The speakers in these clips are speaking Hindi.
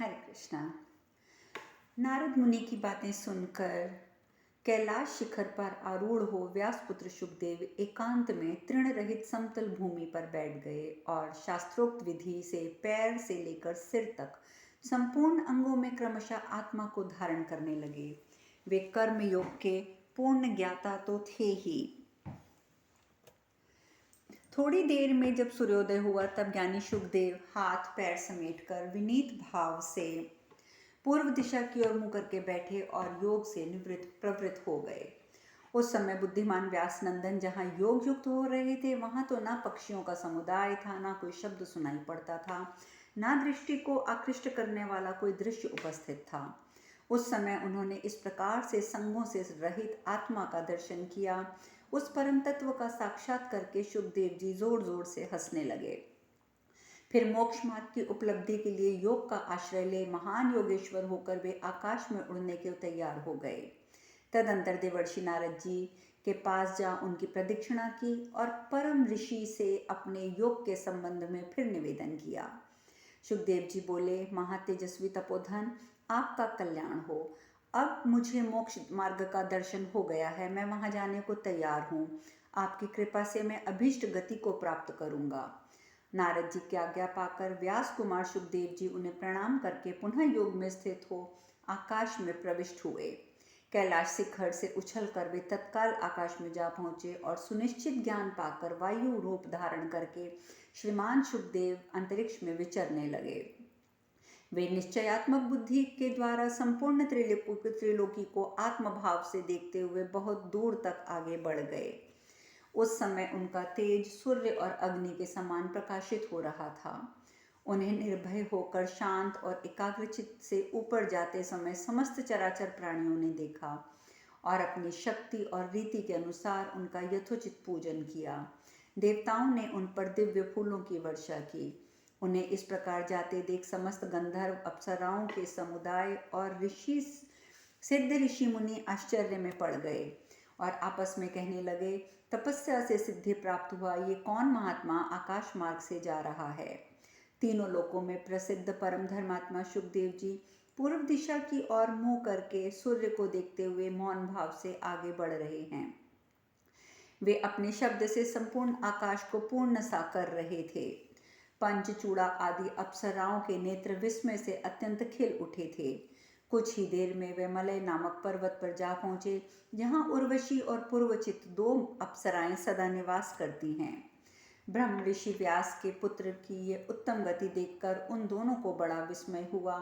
हरे कृष्णा। नारद मुनि की बातें सुनकर कैलाश शिखर पर आरूढ़ हो व्यासपुत्र शुकदेव एकांत में तृण रहित समतल भूमि पर बैठ गए और शास्त्रोक्त विधि से पैर से लेकर सिर तक संपूर्ण अंगों में क्रमशः आत्मा को धारण करने लगे। वे कर्म योग के पूर्ण ज्ञाता तो थे ही। थोड़ी देर में जब सूर्योदय हुआ तब ज्ञानी शुकदेव हाथ पैर समेटकर विनीत भाव से पूर्व दिशा की ओर मुंह करके बैठे और योग से प्रवृत्त हो गए। उस समय बुद्धिमान व्यास नंदन जहाँ योग युक्त हो रहे थे वहां तो ना पक्षियों का समुदाय था, ना कोई शब्द सुनाई पड़ता था, ना दृष्टि को आकृष्ट करने वाला कोई दृश्य उपस्थित था। उस समय उन्होंने इस प्रकार से संगों से रहित आत्मा का दर्शन किया। उस परम तत्व का साक्षात करके शुकदेव जी जोर जोर से हंसने लगे। फिर मोक्ष मार्ग की उपलब्धि के लिए योग का आश्रय ले महान योगेश्वर होकर वे आकाश में उड़ने के तैयार हो गए। तदंतर देवर्षि नारद जी के पास जा उनकी प्रदक्षिणा की और परम ऋषि से अपने योग के संबंध में फिर निवेदन किया। शुकदेव जी बोले, महातेजस्वी तपोधन, आपका कल्याण हो। अब मुझे मोक्ष मार्ग का दर्शन हो गया है, मैं वहां जाने को तैयार हूँ। आपकी कृपा से मैं अभीष्ट गति को प्राप्त करूंगा। नारद जी की आज्ञा पाकर व्यास कुमार शुकदेव जी उन्हें प्रणाम करके पुनः योग में स्थित हो आकाश में प्रविष्ट हुए। कैलाश शिखर से उछलकर वे तत्काल आकाश में जा पहुंचे और सुनिश्चित ज्ञान पाकर वायु रूप धारण करके श्रीमान शुकदेव अंतरिक्ष में विचरने लगे। वे निश्चयात्मक बुद्धि के द्वारा संपूर्ण त्रिलोकी को आत्मभाव से देखते हुए बहुत दूर तक आगे बढ़ गए। उस समय उनका तेज सूर्य और अग्नि के समान प्रकाशित हो रहा था। उन्हें निर्भय होकर शांत और एकाग्रचित्त से ऊपर जाते समय समस्त चराचर प्राणियों ने देखा और अपनी शक्ति और रीति के अनुसार उनका यथोचित पूजन किया। देवताओं ने उन पर दिव्य फूलों की वर्षा की। उन्हें इस प्रकार जाते देख समस्त गंधर्व, अप्सराओं के समुदाय और सिद्ध ऋषि मुनि आश्चर्य में पड़ गए और आपस में कहने लगे, तपस्या से सिद्धि प्राप्त हुआ ये कौन महात्मा आकाश मार्ग से जा रहा है। तीनों लोकों में प्रसिद्ध परम धर्मात्मा शुकदेव जी पूर्व दिशा की ओर मुंह करके सूर्य को देखते हुए मौन भाव से आगे बढ़ रहे हैं। वे अपने शब्द से संपूर्ण आकाश को पूर्ण सा कर रहे थे। पंचचूड़ा आदि अप्सराओं के नेत्र विस्मय से अत्यंत खिल उठे थे। कुछ ही देर में वे मलय नामक पर्वत पर जा पहुंचे, जहां उर्वशी और पूर्वचित दो अप्सराएं सदा निवास करती हैं। ब्रह्म ऋषि व्यास के पुत्र की ये उत्तम गति देखकर उन दोनों को बड़ा विस्मय हुआ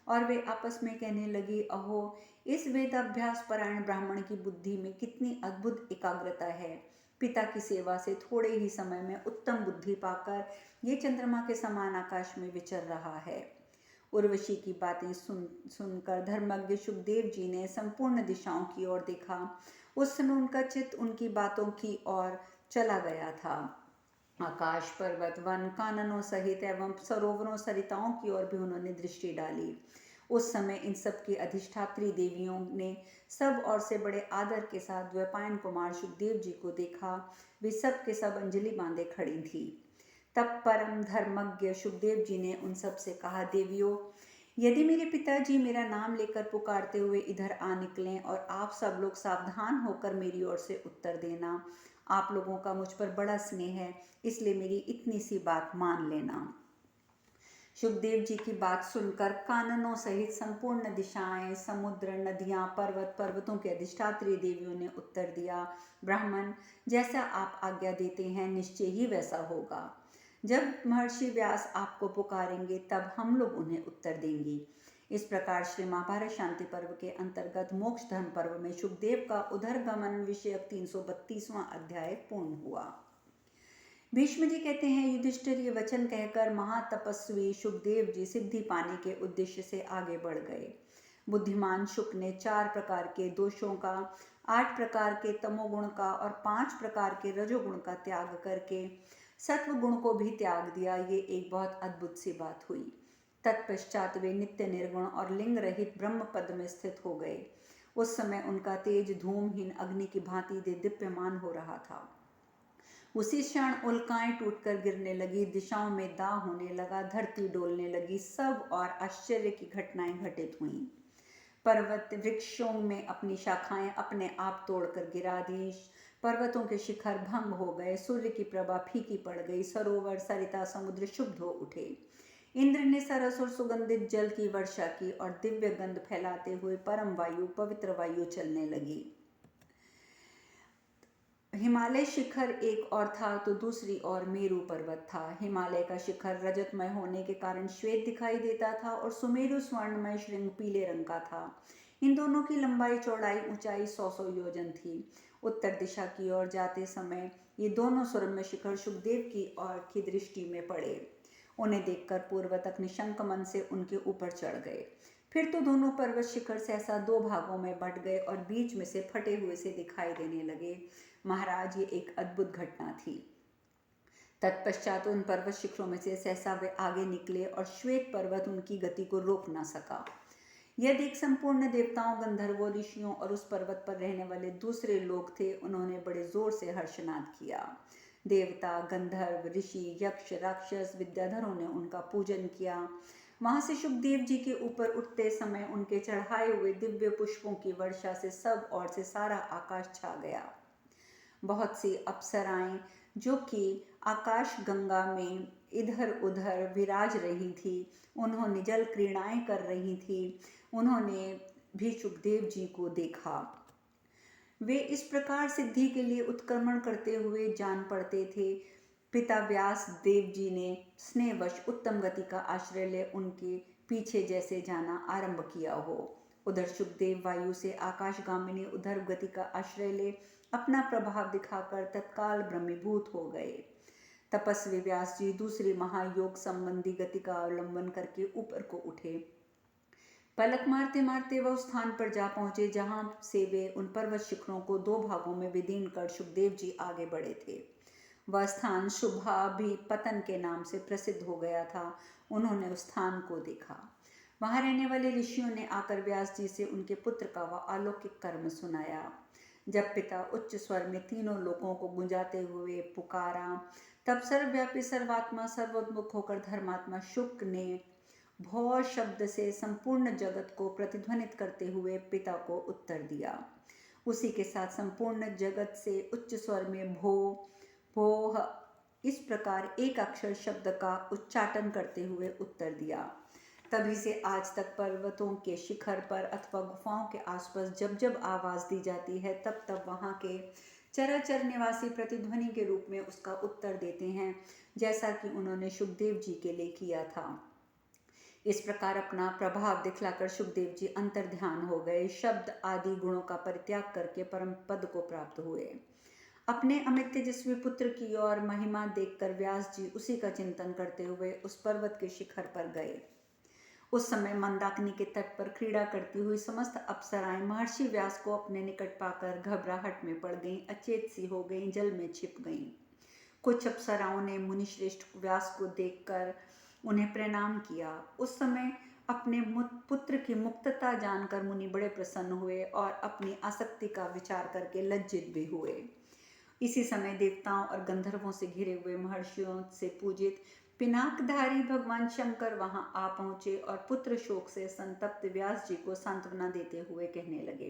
और वे आपस में कहने लगी, अहो, इस वेदाभ्यास परायण ब्राह्मण की बुद्धि में कितनी अद्भुत एकाग्रता है। पिता की सेवा से थोड़े ही समय में उत्तम बुद्धि पाकर ये चंद्रमा के समान आकाश में विचर रहा है। उर्वशी की बातें सुनकर धर्मज्ञ शुकदेव जी ने संपूर्ण दिशाओं की ओर देखा। उस समय उनका चित्त उनकी बातों की ओर चला गया था। आकाश, पर्वत, वन, काननों सहित एवं सरोवरों, सरिताओं की ओर भी उन्होंने दृष्टि डाली। उस समय इन सब की अधिष्ठात्री देवियों ने सब और से बड़े आदर के साथ द्वैपायन कुमार शुकदेव जी को देखा। वे सब के सब अंजलि बांधे खड़ी थी। तब परम धर्मज्ञ शुकदेव जी ने उन सब से कहा, देवियों, यदि मेरे पिताजी मेरा नाम लेकर पुकारते हुए इधर आ निकलें और आप सब लोग सावधान होकर मेरी ओर से उत्तर देना। आप लोगों का मुझ पर बड़ा स्नेह है, इसलिए मेरी इतनी सी बात मान लेना। शुकदेव जी की बात सुनकर काननों सहित संपूर्ण दिशाएं, समुद्र, नदियां, पर्वतों के अधिष्ठात्री देवियों ने उत्तर दिया, ब्राह्मण, जैसा आप आज्ञा देते हैं निश्चय ही वैसा होगा। जब महर्षि व्यास आपको पुकारेंगे तब हम लोग उन्हें उत्तर देंगे। इस प्रकार श्री महाभारत शांति पर्व के अंतर्गत मोक्ष धर्म पर्व में शुकदेव का उधर गमन विषयक 332वां अध्याय पूर्ण हुआ। भीष्म जी कहते हैं, युधिष्ठिर ये वचन कहकर महातपस्वी शुकदेव जी सिद्धि पाने के उद्देश्य से आगे बढ़ गए। बुद्धिमान शुक ने 4 प्रकार के दोषों का, 8 प्रकार के तमोगुण का और 5 प्रकार के रजोगुण का त्याग करके सत्व गुण को भी त्याग दिया। ये एक बहुत अद्भुत सी बात हुई। तत्पश्चात वे नित्य निर्गुण और लिंग रहित ब्रह्म पद में स्थित हो गए। उस समय उनका तेज धूमहीन अग्नि की भांति दीप्यमान हो रहा था। उसी क्षण उल्काएं टूटकर गिरने लगी, दिशाओं में दाह होने लगा, धरती डोलने लगी, सब और आश्चर्य की घटनाएं घटित हुईं। पर्वत वृक्षों में अपनी शाखाएं अपने आप तोड़कर गिरा दी, पर्वतों के शिखर भंग हो गए, सूर्य की प्रभा फीकी पड़ गई, सरोवर सरिता समुद्र शुद्ध हो उठे। इंद्र ने सरस और सुगंधित जल की वर्षा की और दिव्य गंध फैलाते हुए परम वायु पवित्र वायु चलने लगी। हिमालय शिखर एक और था तो दूसरी ओर मेरु पर्वत था। हिमालय का शिखर रजतमय होने के कारण श्वेत दिखाई देता था और सुमेरु स्वर्णमय श्रृंग पीले रंग का था। इन दोनों की लंबाई चौड़ाई ऊंचाई 100 योजन थी। उत्तर दिशा की ओर जाते समय ये दोनों सुरम्य शिखर सुखदेव की ओर की दृष्टि में पड़े। उन्हें देखकर पूर्वतक निशंक मन से उनके ऊपर चढ़ गए। फिर तो दोनों पर्वत शिखर सहसा 2 भागों में बंट गए और बीच में से फटे हुए से दिखाई देने लगे। महाराज, ये एक अद्भुत घटना थी। तत्पश्चात उन पर्वत शिखरों में से सहसा वे आगे निकले और श्वेत पर्वत उनकी गति को रोक न सका। यह देख संपूर्ण देवताओं, गंधर्वों, ऋषियों और उस पर्वत पर रहने वाले दूसरे लोग थे, उन्होंने बड़े जोर से हर्षनाद किया। देवता, गंधर्व, ऋषि, यक्ष, राक्षस, विद्याधरों ने उनका पूजन किया। वहां से सुखदेव जी के ऊपर उठते समय उनके चढ़ाए हुए दिव्य पुष्पों की वर्षा से सब ओर से सारा आकाश छा गया। बहुत सी अप्सराएं जो कि आकाश गंगा में इधर उधर विराज रही थी, उन्होंने जल क्रीड़ाएं कर रही थी, उन्होंने भी सुखदेव जी को देखा। वे इस प्रकार सिद्धि के लिए उत्क्रमण करते हुए जान पड़ते थे। पिता व्यास देव जी ने स्नेहवश उत्तम गति का आश्रय ले उनके पीछे जैसे जाना आरंभ किया हो। उधर सुखदेव वायु से आकाशगामिनी उधर गति का आश्रय ले अपना प्रभाव दिखाकर तत्काल ब्रह्मीभूत हो गए। तपस्वी व्यास जी दूसरी महायोग संबंधी गति का अवलंबन करके ऊपर को उठे। पलक मारते मारते वह उस स्थान पर जा पहुंचे जहां से वे उन पर्वत शिखरों को 2 भागों में विदीर्ण कर सुखदेव जी आगे बढ़े थे। वह स्थान शुभाभिपतन के नाम से प्रसिद्ध हो गया था। उन्होंने उस स्थान को देखा। वहां रहने वाले ऋषियों ने आकर व्यास जी से उनके पुत्र का वह अलौकिक कर्म सुनाया। जब पिता उच्च स्वर में तीनों लोगों को गुंजाते हुए पुकारा, तब सर्वव्यापी सर्वात्मा सर्वोन्मुख होकर धर्मात्मा शुक ने भौ शब्द से संपूर्ण जगत को प्रतिध्वनित करते हुए पिता को उत्तर दिया। उसी के साथ संपूर्ण जगत से उच्च स्वर में भो भोह इस प्रकार एक अक्षर शब्द का उच्चाटन करते हुए उत्तर दिया। तभी से आज तक पर्वतों के शिखर पर अथवा गुफाओं के आसपास जब जब आवाज दी जाती है, तब तब वहां के चराचर निवासी प्रतिध्वनि के रूप में उसका उत्तर देते हैं, जैसा कि उन्होंने सुखदेव जी के लिए किया था। इस प्रकार अपना प्रभाव दिखलाकर सुखदेव जी अंतर्ध्यान हो गए, शब्द आदि गुणों का परित्याग करके परम पद को प्राप्त हुए। अपने अमित तेजस्वी पुत्र की ओर महिमा देखकर व्यास जी उसी का चिंतन करते हुए उस पर्वत के शिखर पर गए। उस समय मंदाकिनी के तट पर क्रीड़ा करती हुई समस्त अप्सराएं महर्षि व्यास को अपने निकट पाकर घबराहट में पड़ गईं, अचेत सी हो गईं, जल में छिप गईं। कुछ अप्सराओं ने मुनिश्रेष्ठ व्यास को देखकर उन्हें प्रणाम किया। उस समय अपने पुत्र की मुक्तता जानकर मुनि बड़े प्रसन्न हुए और अपनी आसक्ति का विचार करके लज्जित भी हुए। इसी समय देवताओं और गंधर्वों से घिरे हुए महर्षियों से पूजित पिनाकधारी भगवान शंकर वहां आ पहुंचे और पुत्र शोक से संतप्त व्यास जी को सांत्वना देते हुए कहने लगे,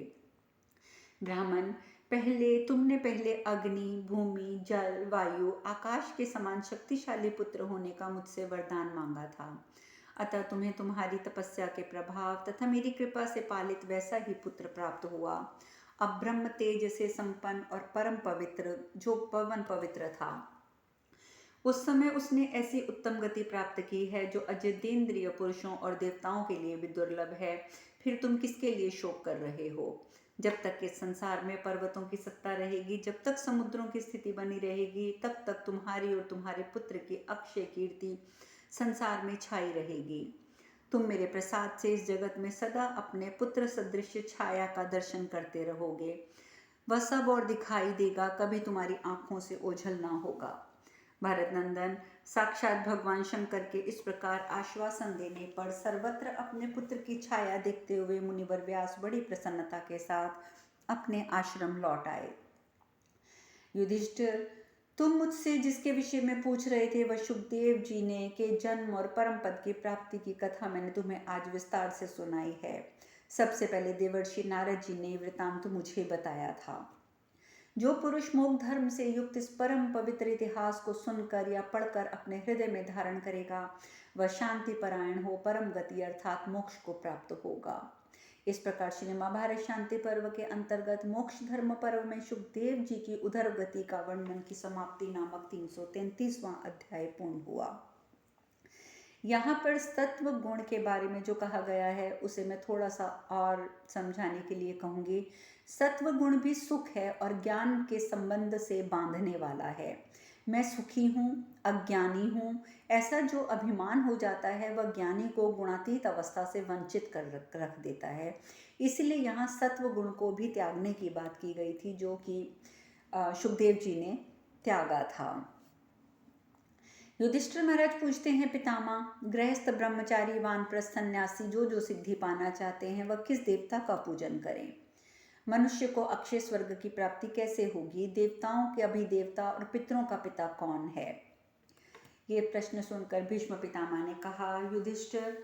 ब्राह्मण, तुमने पहले अग्नि, भूमि, जल, वायु, आकाश के समान शक्तिशाली पुत्र होने का मुझसे वरदान मांगा था। अतः तुम्हें तुम्हारी तपस्या के प्रभाव तथा मेरी कृपा से पालित वैसा ही पुत्र प्राप्त हुआ। अब ब्रह्म तेज से संपन्न और परम पवित्र, जो पवन पवित्र था, उस समय उसने ऐसी उत्तम गति प्राप्त की है जो अजितेंद्रिय पुरुषों और देवताओं के लिए भी दुर्लभ है। फिर तुम किसके लिए शोक कर रहे हो? जब तक इस संसार में पर्वतों की सत्ता रहेगी, जब तक समुद्रों की स्थिति बनी रहेगी, तब तक तुम्हारी और तुम्हारे पुत्र की अक्षय कीर्ति संसार में छाई रहेगी। तुम मेरे प्रसाद से इस जगत में सदा अपने पुत्र सदृश छाया का दर्शन करते रहोगे। वह सब और दिखाई देगा, कभी तुम्हारी आंखों से ओझल ना होगा। भरत नंदन, साक्षात भगवान शंकर के इस प्रकार आश्वासन देने पर सर्वत्र अपने पुत्र की छाया देखते हुए मुनिवर व्यास बड़ी प्रसन्नता के साथ अपने आश्रम लौट आए। युधिष्ठिर, तुम मुझसे जिसके विषय में पूछ रहे थे वह सुखदेव जी ने के जन्म और परम पद की प्राप्ति की कथा मैंने तुम्हें आज विस्तार से सुनाई है। सबसे पहले देवर्षि नारद जी ने वृतांत मुझे बताया था। जो पुरुष मोक्ष धर्म से युक्त इस परम पवित्र इतिहास को सुनकर या पढ़कर अपने हृदय में धारण करेगा वह शांति परायण हो परम गति अर्थात मोक्ष को प्राप्त होगा। इस प्रकार श्री महाभारत शांति पर्व के अंतर्गत मोक्ष धर्म पर्व में सुखदेव जी की उधर गति का वर्णन की समाप्ति नामक 333वां अध्याय पूर्ण हुआ। यहाँ पर सत्व गुण के बारे में जो कहा गया है उसे मैं थोड़ा सा और समझाने के लिए कहूँगी। सत्व गुण भी सुख है और ज्ञान के संबंध से बांधने वाला है। मैं सुखी हूँ, अज्ञानी हूँ, ऐसा जो अभिमान हो जाता है वह ज्ञानी को गुणातीत अवस्था से वंचित कर रख देता है। इसलिए यहाँ सत्व गुण को भी त्यागने की बात की गई थी जो कि सुखदेव जी ने त्यागा था। युधिष्ठिर महाराज पूछते हैं, पितामह, गृहस्थ ब्रह्मचारी वानप्रस्थ सन्यासी जो सिद्धि पाना चाहते हैं वह किस देवता का पूजन करें? मनुष्य को अक्षय स्वर्ग की प्राप्ति कैसे होगी? देवताओं के अभिदेवता और पितरों का पिता कौन है? ये प्रश्न सुनकर भीष्म पितामह ने कहा, युधिष्ठिर,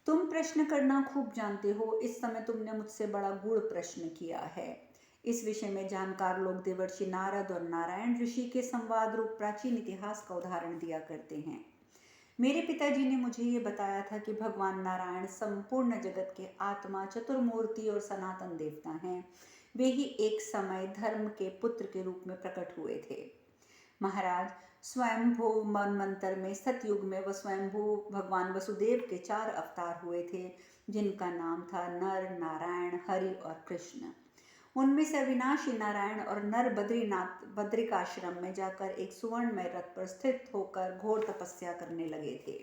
तुम प्रश्न करना खूब जानते हो। इस समय तुमने मुझसे बड़ा गूढ़ प्रश्न किया है। इस विषय में जानकार लोग देवर्षि नारद और नारायण ऋषि के संवाद रूप प्राचीन इतिहास का उदाहरण दिया करते हैं। मेरे पिताजी ने मुझे ये बताया था कि भगवान नारायण संपूर्ण जगत के आत्मा, चतुर्मूर्ति और सनातन देवता हैं। वे ही एक समय धर्म के पुत्र के रूप में प्रकट हुए थे। महाराज, स्वयंभू मनमंत्र में सतयुग में वह स्वयंभू भगवान वसुदेव के 4 अवतार हुए थे जिनका नाम था नर, नारायण, हरि और कृष्ण। उनमें से अविनाशी नारायण और नर बद्रिकाश्रम में जाकर एक सुवर्णमय रथ पर स्थित होकर घोर तपस्या करने लगे थे।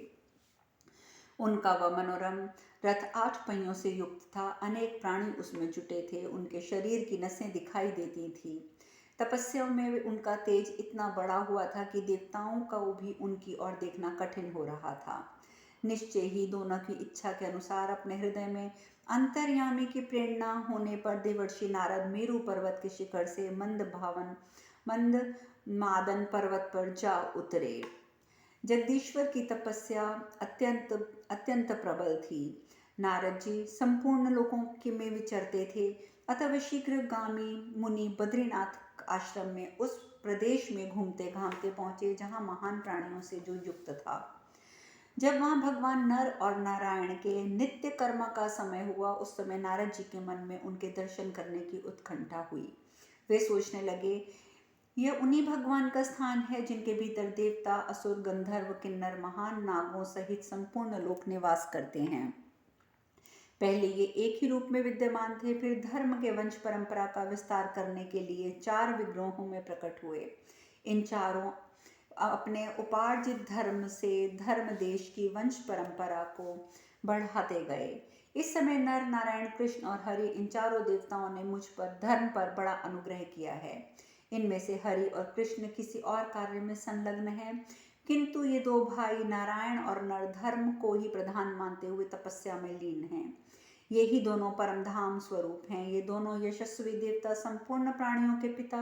उनका वह मनोरम रथ 8 पहियों से युक्त था। अनेक प्राणी उसमें जुटे थे। उनके शरीर की नसें दिखाई देती थी। तपस्या में उनका तेज इतना बड़ा हुआ था कि देवताओं का भी उनकी ओर देखना कठिन हो रहा था। निश्चय ही दोनों की इच्छा के अनुसार अपने हृदय में अंतर्यामी की प्रेरणा होने पर देवर्षि नारद मेरु पर्वत के शिखर से मंद मादन पर्वत पर जा उतरे। जगदीश्वर की तपस्या अत्यंत प्रबल थी। नारद जी संपूर्ण लोकों के में विचरते थे, अतः वे शीघ्रगामी मुनि बद्रीनाथ आश्रम में उस प्रदेश में घूमते घामते पहुंचे जहां महान प्राणियों से जो युक्त था। जब वहां भगवान नर और नारायण के नित्य कर्म का समय हुआ, उस समय नारद जी के मन में उनके दर्शन करने की उत्कंठा हुई। वे सोचने लगे, यह उन्हीं भगवान का स्थान है जिनके भीतर देवता, असुर, गंधर्व, किन्नर, महान नागों सहित संपूर्ण लोक निवास करते हैं। पहले ये एक ही रूप में विद्यमान थे, फिर धर्म के वंश परंपरा का विस्तार करने के लिए 4 विग्रहों में प्रकट हुए। इन चारों अपने उपार्जित धर्म से धर्म देश की वंश परंपरा को बढ़ाते गए। इस समय नर, नारायण, कृष्ण और हरि, इन चारों देवताओं ने मुझ पर धर्म पर बड़ा अनुग्रह किया है। इनमें से हरि और कृष्ण किसी और कार्य में संलग्न हैं, किंतु ये 2 भाई नारायण और नर धर्म को ही प्रधान मानते हुए तपस्या में लीन हैं। ये ही दोनों परमधाम स्वरूप हैं। ये दोनों यशस्वी देवता संपूर्ण प्राणियों के पिता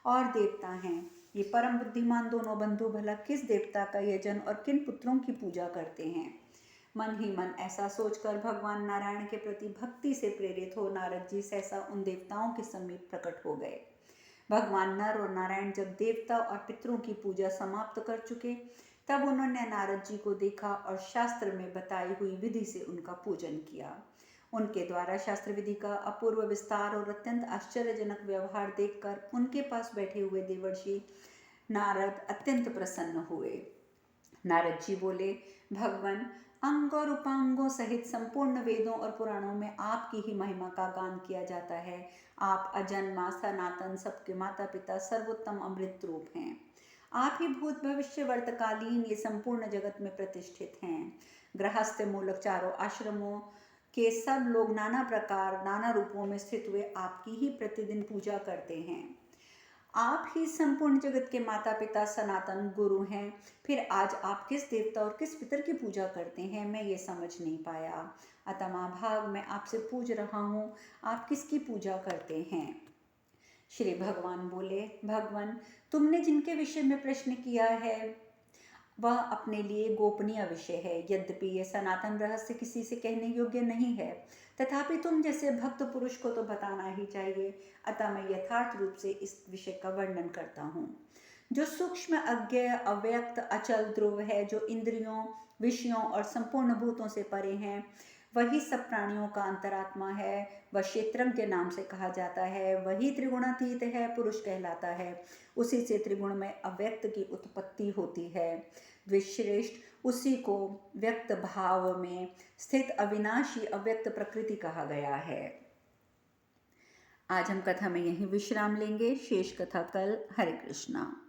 और देवता हैं। ये परम बुद्धिमान दोनों बंधु भला किस देवता का यजन और किन पुत्रों की पूजा करते हैं? मन ही मन ऐसा सोचकर भगवान नारायण के प्रति भक्ति से प्रेरित हो नारद जी सहसा उन देवताओं के समीप प्रकट हो गए। भगवान नर और नारायण जब देवता और पितरों की पूजा समाप्त कर चुके, तब उन्होंने नारद जी को देखा और शास्त्र में बताई हुई विधि से उनका पूजन किया। उनके द्वारा शास्त्र विधि का अपूर्व विस्तार और अत्यंत आश्चर्यजनक व्यवहार देखकर उनके पास बैठे हुए देवर्षि नारद अत्यंत प्रसन्न हुए। नारद जी बोले, भगवान, अंग और उपांगों सहित संपूर्ण वेदों और पुराणों में आपकी ही महिमा का गान किया जाता है। आप अजन्मा, सनातन, सबके माता पिता, सर्वोत्तम अमृत रूप हैं। आप ही भूत भविष्य वर्तकालीन ये संपूर्ण जगत में प्रतिष्ठित हैं। गृहस्थ मूलक चारों आश्रमों के सब लोग नाना प्रकार नाना रूपों में स्थित हुए आपकी ही प्रतिदिन पूजा करते हैं। आप ही संपूर्ण जगत के माता पिता, सनातन गुरु हैं। फिर आज आप किस देवता और किस पितर की पूजा करते हैं, मैं ये समझ नहीं पाया। अतः महाभाग मैं आपसे पूछ रहा हूँ, आप किसकी पूजा करते हैं? श्री भगवान बोले, भगवान, तुमने जिनके विषय में प्रश्न किया है वह अपने लिए गोपनीय विषय है। यद्यपि यह सनातन रहस्य किसी से कहने योग्य नहीं है, तथापि तुम जैसे भक्त पुरुष को तो बताना ही चाहिए। अतः मैं यथार्थ रूप से इस विषय का वर्णन करता हूँ। जो सूक्ष्म, अज्ञेय, अव्यक्त, अचल ध्रुव है, जो इंद्रियों, विषयों और संपूर्ण भूतों से परे हैं, वही सब प्राणियों का अंतरात्मा है। वह क्षेत्रज्ञ नाम से कहा जाता है। वही त्रिगुणातीत है, पुरुष कहलाता है। उसी से त्रिगुण में अव्यक्त की उत्पत्ति होती है। विश्रेष्ठ उसी को व्यक्त भाव में स्थित अविनाशी अव्यक्त प्रकृति कहा गया है। आज हम कथा में यहीं विश्राम लेंगे। शेष कथा कल। हरे कृष्णा।